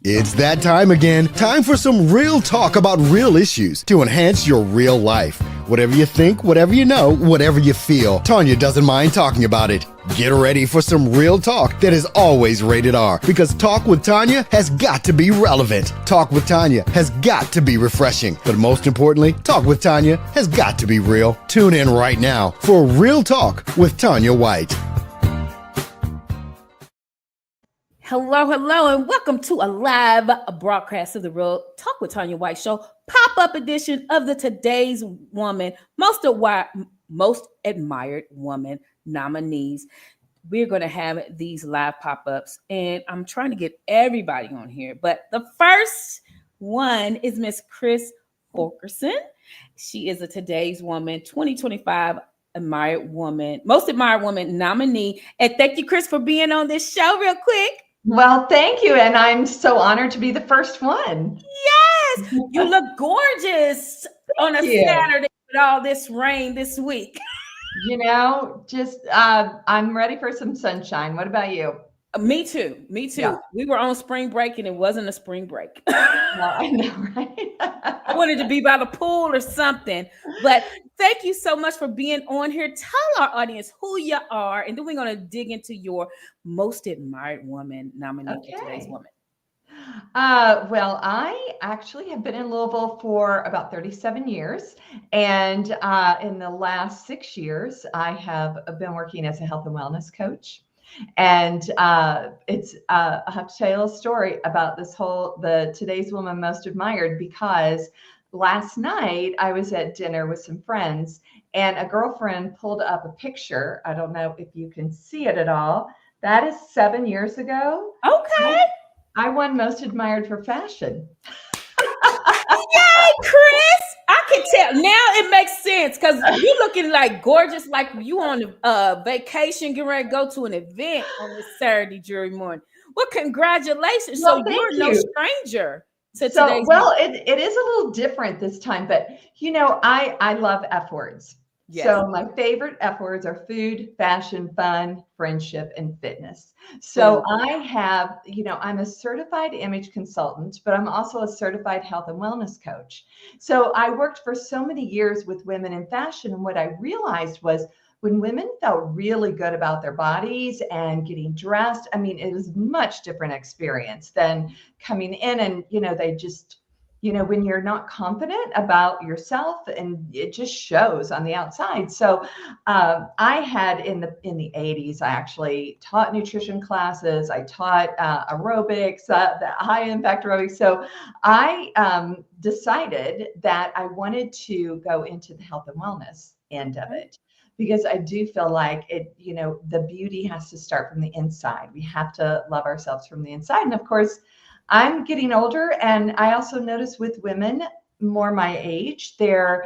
It's that time again. Time for some real talk about real issues to enhance your real life. Whatever you think, whatever you know, whatever you feel, Tanya doesn't mind talking about it. Get ready for some real talk that is always rated R, because Talk with Tanya has got to be relevant. Talk with Tanya has got to be refreshing. But most importantly, Talk with Tanya has got to be real. Tune in right now for Real Talk with Tanya White. Hello, and welcome to a live broadcast of the Real Talk with Tanya White show, pop-up edition of the Today's Woman, most admired woman nominees. We're going to have these live pop-ups, and I'm trying to get everybody on here, but the first one is Miss Chris Fulkerson. She is a Today's Woman 2025 most admired woman nominee. And thank you, Chris, for being on this show real quick. Well, thank you. And I'm so honored to be the first one. Yes, you look gorgeous on a Saturday with all this rain this week. You know, just I'm ready for some sunshine. What about you? Me too. Yeah. We were on spring break and it wasn't a spring break. No, I know, right? I wanted to be by the pool or something. But thank you so much for being on here. Tell our audience who you are, and then we're going to dig into your most admired woman nominee for Today's Woman. Well, I actually have been in Louisville for about 37 years. And in the last 6 years, I have been working as a health and wellness coach. And I have to tell you a story about the Today's Woman Most Admired, because last night I was at dinner with some friends and a girlfriend pulled up a picture. I don't know if you can see it at all. That is 7 years ago. Okay. I won Most Admired for fashion. Yay, Chris! I can tell now. It makes sense because you're looking like gorgeous, like you on vacation, getting ready to go to an event on this Saturday jury morning. Well, congratulations! Well, so you're no stranger to today's. It is a little different this time, but you know, I love F words. Yes. So my favorite F words are food, fashion, fun, friendship, and fitness. So I have, I'm a certified image consultant, but I'm also a certified health and wellness coach. So I worked for so many years with women in fashion. And what I realized was when women felt really good about their bodies and getting dressed, I mean, it was a much different experience than coming in and, they just, when you're not confident about yourself, and it just shows on the outside. So I had in the 80s, I actually taught nutrition classes. I taught aerobics, the high impact aerobics. So I decided that I wanted to go into the health and wellness end of it, because I do feel like it, the beauty has to start from the inside. We have to love ourselves from the inside. And of course, I'm getting older, and I also notice with women more my age, they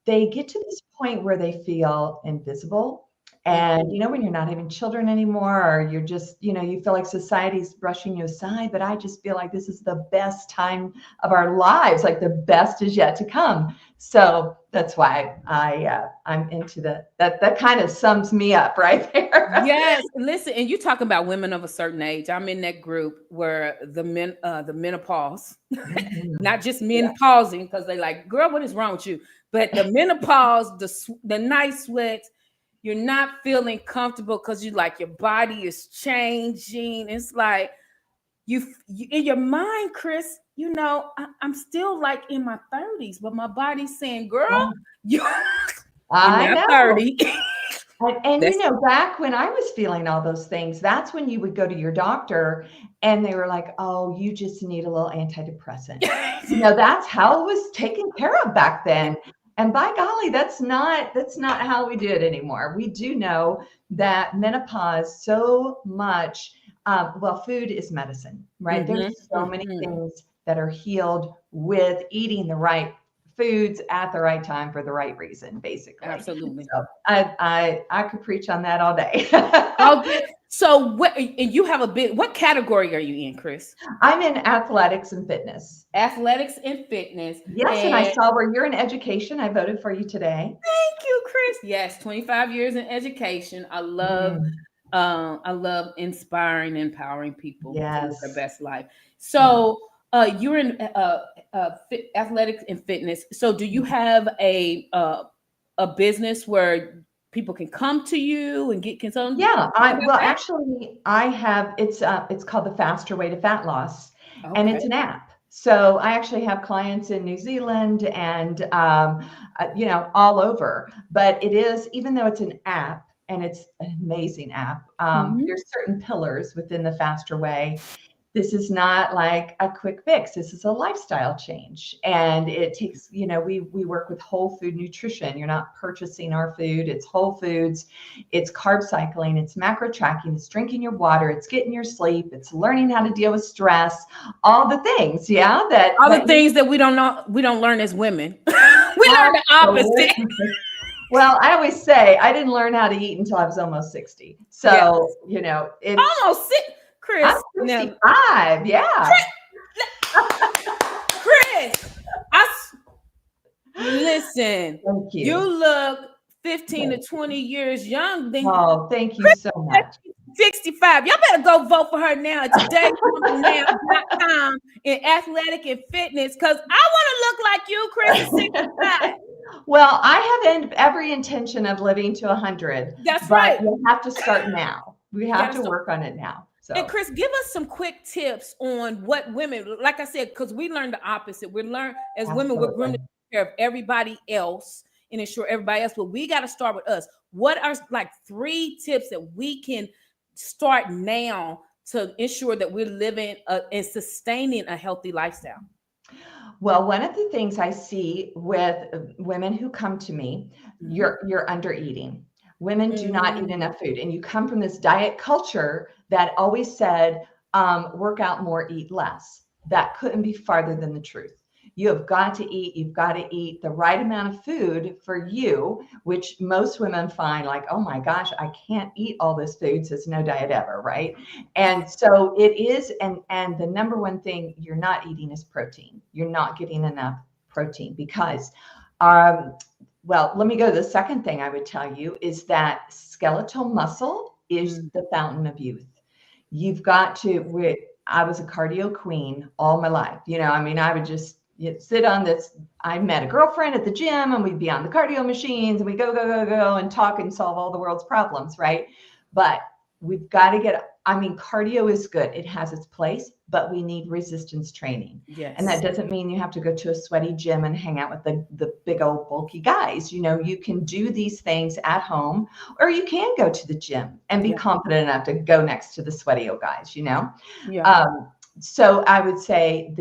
get to this point where they feel invisible. And, when you're not having children anymore, or you're just, you feel like society's brushing you aside, but I just feel like this is the best time of our lives. Like the best is yet to come. So that's why I'm into that kind of sums me up right there. Yes. Listen, and you talk about women of a certain age. I'm in that group where the menopause, not just men pausing because they like, girl, what is wrong with you? But the menopause, the night sweats, you're not feeling comfortable because you like your body is changing. It's like you in your mind, Chris, I'm still like in my 30s, but my body's saying, girl, you're not 30. And back when I was feeling all those things, that's when you would go to your doctor and they were like, oh, you just need a little antidepressant. That's how it was taken care of back then. And by golly, that's not how we do it anymore. We do know that menopause so much, food is medicine, right? There's so many things that are healed with eating the right foods at the right time for the right reason, basically. Absolutely. So I could preach on that all day. Okay. So you have what category are you in, Chris? I'm in athletics and fitness. Athletics and fitness. Yes, and I saw where you're in education. I voted for you today. Thank you, Chris. Yes, 25 years in education. I love I love inspiring, empowering people to live their Yes. best life. Yeah. So, you're in athletics and fitness. So, do you have a business where people can come to you and get consulting? Yeah, About well, that? actually, I have it's called the Faster Way to Fat Loss, and Okay. it's an app. So I actually have clients in New Zealand and all over. But it is, even though it's an app and it's an amazing app, Mhm. there's certain pillars within the Faster Way. This is not like a quick fix. This is a lifestyle change. And it takes, we work with whole food nutrition. You're not purchasing our food, it's whole foods, it's carb cycling, it's macro tracking, it's drinking your water, it's getting your sleep, it's learning how to deal with stress, all the things, yeah, All the that you things that we don't know, we don't learn as women. We learn the opposite. absolutely. Well, I always say I didn't learn how to eat until I was almost 60. Yeah, So, it's almost sick, I'm Chris. Now, 65. Yeah. Chris, listen. Thank You you. look 15 to 20 years young than Oh, thank you so Chris. much. 65. Y'all better go vote for her now at todaywomannow.com in athletic and fitness because I want to look like you, Chris, at 65. Well, I have every intention of living to 100, That's but right. you have to start now. We You have gotta to start. work on it now. And So, Chris, give us some quick tips on what women, like I said, because we learn the opposite. We learn as women, we're groomed absolutely. to take care of everybody else and ensure everybody else, but we got to start with us. What are like 3 tips that we can start now to ensure that we're living and sustaining a healthy lifestyle? Well, one of the things I see with women who come to me, Mhm. you're under eating. Women do not eat Mm. enough food, and you come from this diet culture that always said, work out more, eat less. That couldn't be farther than the truth. You have got to eat. You've got to eat the right amount of food for you, which most women find like, oh my gosh, I can't eat all this food, so it's no diet ever, right? And so it is, and the number one thing you're not eating is protein. You're not getting enough protein because um, well, let me go to the second thing I would tell you is that skeletal muscle is Mm. the fountain of youth. You've got to, I was a cardio queen all my life. I mean, I would just sit on this. I met a girlfriend at the gym and we'd be on the cardio machines and we go, go, go, go and talk and solve all the world's problems, right? But we've got to I mean, cardio is good. It has its place, but we need resistance training. And that Yes. doesn't mean you have to go to a sweaty gym and hang out with the big old bulky guys. You can do these things at home, or you can go to the gym and be Yeah. confident enough to go next to the sweaty old guys. Yeah. Um, so I would say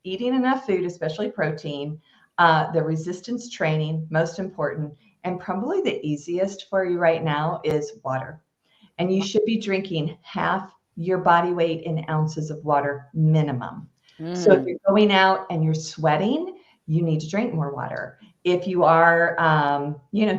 eating enough food, especially protein, the resistance training, most important, and probably the easiest for you right now is water. And you should be drinking half your body weight in ounces of water minimum. So if Mm. you're going out and you're sweating, you need to drink more water. If you are,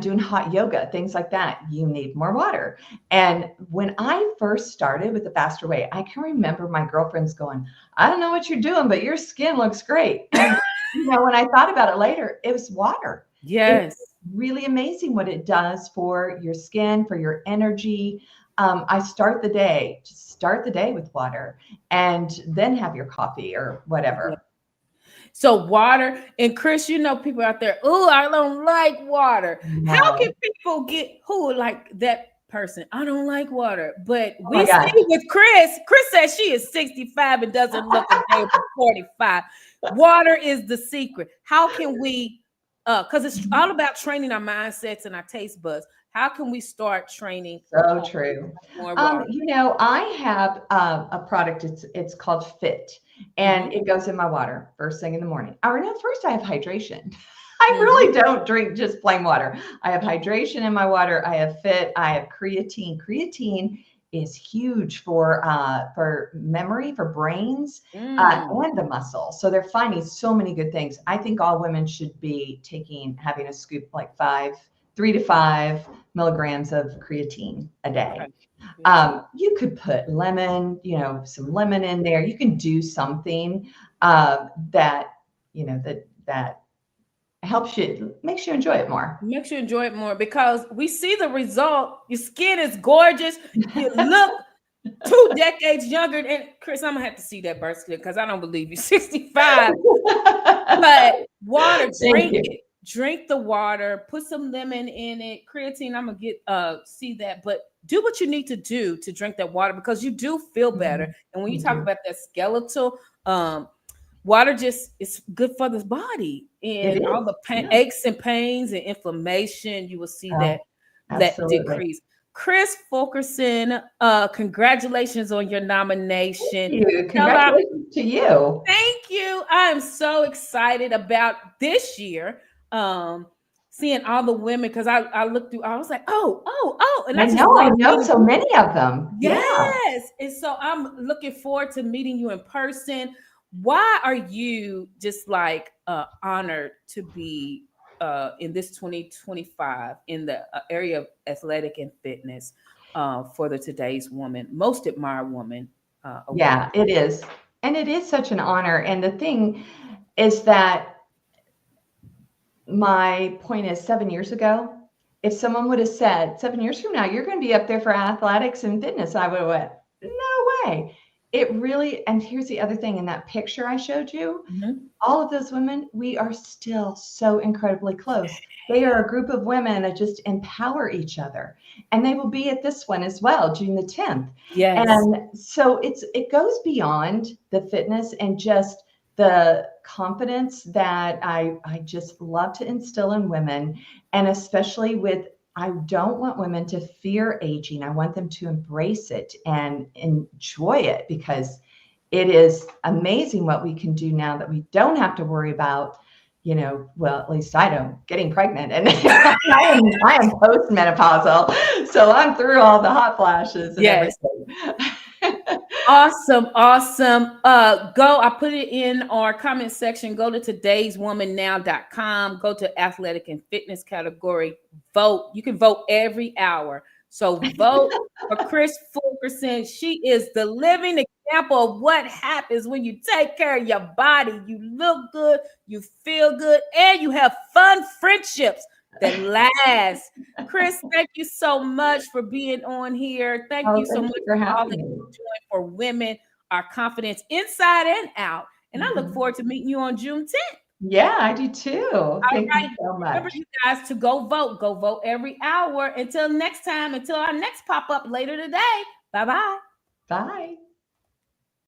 doing hot yoga, things like that, you need more water. And when I first started with the Faster Way, I can remember my girlfriends going, I don't know what you're doing, but your skin looks great. And, when I thought about it later, it was water. It's Yes. really amazing what it does for your skin, for your energy. I start the day with water and then have your coffee or Yeah. whatever. So water, and Chris, people out there, oh, I don't like water. How can No. people get who like that person? I don't like water. But Oh my we see gosh. with Chris, Chris says she is 65 and doesn't look a day over 45. Water is the secret. How can we because it's all about training our mindsets and our taste buds. How can we start training So true. more water? I have a product. It's called Fit, and Mhm. it goes in my water first thing in the morning. Or no, first I have hydration. I Mhm. really don't drink just plain water. I have hydration in my water. I have Fit. I have creatine. Creatine is huge for memory, for brains, Mm. and the muscle. So they're finding so many good things. I think all women should be having a scoop like 3 to 5 milligrams of creatine a day. Okay. Creatine. You could put some lemon in there. You can do something that helps you, makes you enjoy it more. Makes you enjoy it more because we see the result. Your skin is gorgeous. You look 2 decades younger. And Chris, I'm gonna have to see that birth certificate because I don't believe you're 65. But water, drink it. Drink the water. Put some lemon in it. Creatine. I'm gonna get see that. But do what you need to do to drink that water because you do feel better. And when you talk about that skeletal, water just is good for the body and all the aches and pains and inflammation. You will see that decrease. Chris Fulkerson, congratulations on your nomination. Thank you. Congratulations to you. Thank you. I am so excited about this year. Seeing all the women because I looked through, I was like, oh, and I know so many of them. Yes. And so I'm looking forward to meeting you in person. Why are you just like honored to be in this 2025 in the area of athletic and fitness for the Today's Woman, Most Admired Woman? Yeah, it is. And it is such an honor. And the thing is that my point is 7 years ago, if someone would have said 7 years from now, you're going to be up there for athletics and fitness, I would have went, no way. It really, and here's the other thing in that picture I showed you, all of those women, we are still so incredibly close. They are a group of women that just empower each other. And they will be at this one as well, June the 10th. Yes. And so it goes beyond the fitness and just the confidence that I just love to instill in women. And especially with, I don't want women to fear aging. I want them to embrace it and enjoy it because it is amazing what we can do now that we don't have to worry about, well, at least I don't, getting pregnant. And I am postmenopausal, so I'm through all the hot flashes and everything. Awesome. I put it in our comment section. Go to todayswomannow.com. Go to athletic and fitness category. Vote. You can vote every hour. So vote for Chris Fulkerson. She is the living example of what happens when you take care of your body. You look good, you feel good, and you have fun friendships that last. Chris, thank you so much for being on here. Thank you so much for all that you're doing for women, our confidence inside and out. And I look forward to meeting you on June 10th. Yeah, I do too. Thank you so much. Remember, you guys, to go vote every hour. Until next time, until our next pop-up later today. Bye-bye. Bye.